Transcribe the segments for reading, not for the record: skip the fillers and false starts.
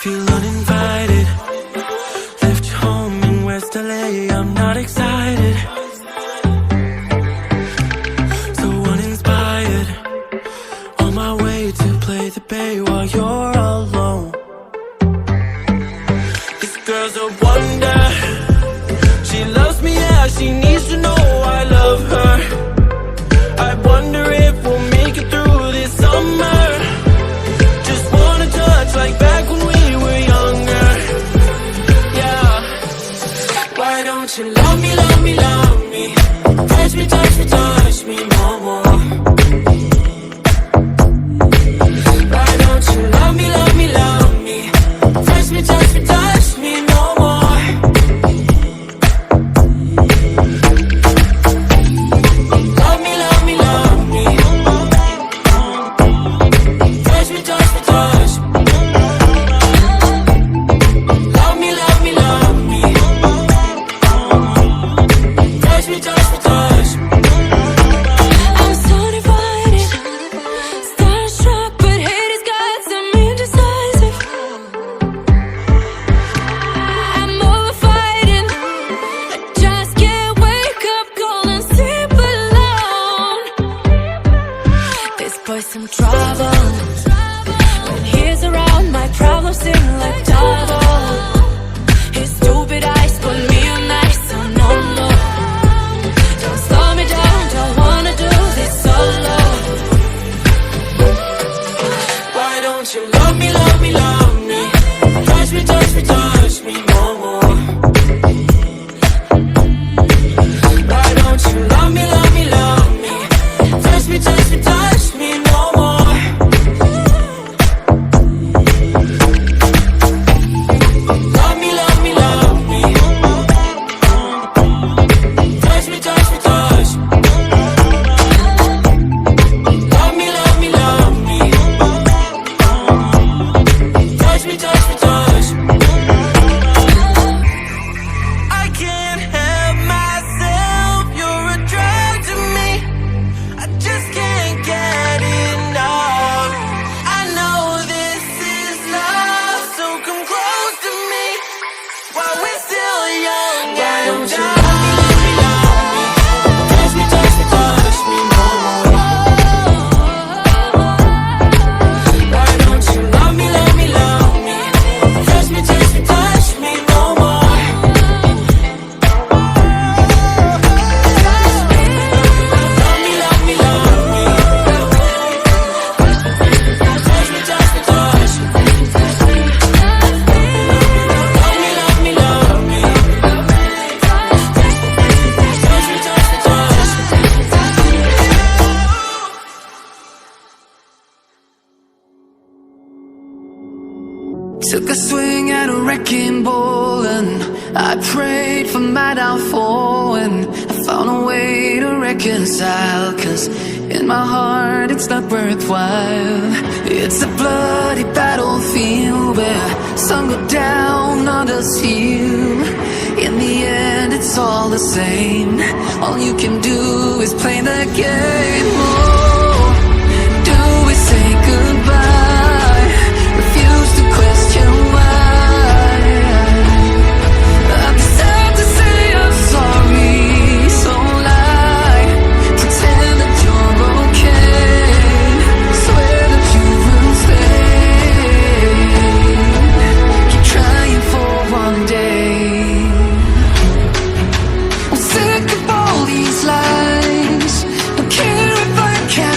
Feel uninvited. Left home in West LA, I'm not excited. So uninspired. On my way to play the bay while you're alone. This girl's a wonder. She loves me, yeah, she needs to know I love her. I wonder if we'll make it through this summer. Just wanna touch like back when we were younger. Yeah. Why don't you love me, love me, love me? Touch me, touch me, touch me no more. Why don't you love me, love me, love me? Touch me, touch me, touch me no more. Love me, love me, love me. Touch me, touch me, touch me. Love me, love me, love me. Touch me, touch me, touch me. I'm so divided, starstruck, but hate has got some indecisive. I'm over fighting, I just can't wake up cold and sleep alone. This boy's some trouble. When he's around, my problems seem like double. His stupid eyes put me on ice, so no, no. Don't slow me down, don't wanna do this solo. Why don't you love me, love me, love me? Touch me, touch me, touch me no more. Why don't you love me, love me, love me? Touch me, touch me, touch me no more. Love me, love me, love me. Touch me, touch me, touch me. Love me, love me, love me. Touch me, touch me, touch me. I can't help myself, you're a drug to me. I just can't get enough. I know this is love, so come close to me while we're still young. Why don't you love me, love me, love me? Touch me, touch me, touch me no more. Why don't you love me, love me, love me? Touch me, touch me, touch me no more. Love me, love me, love me. Touch me, touch me, touch me. Love me, love me, love me. Touch me, touch me, touch me. Took a swing at a wrecking ball and I prayed for my downfall, and I found a way to reconcile, 'cause in my heart it's not worthwhile. It's a bloody battlefield where some go down, others heal. In the end it's all the same. All you can do is play the game. Oh, do we say goodbye? Refuse to question why. I'm sad to say I'm sorry, so lie. Pretend that you're okay. Swear that you will stay. Keep trying for one day. I'm sick of all these lies. Don't care if I can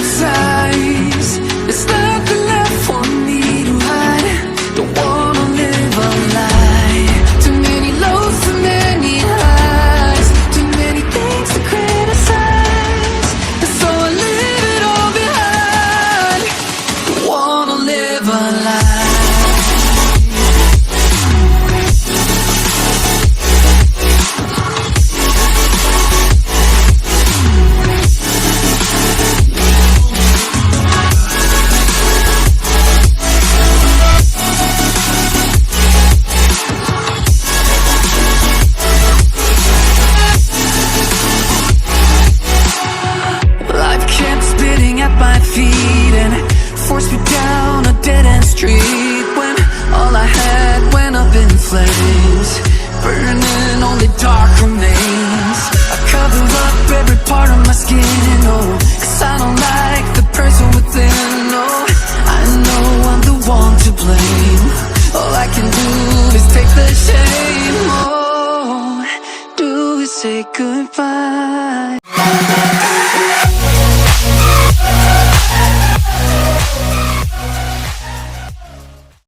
flames, burning only dark remains. I cover up every part of my skin, oh, 'cause I don't like the person within, oh. I know I'm the one to blame. All I can do is take the shame, oh. Do is say goodbye.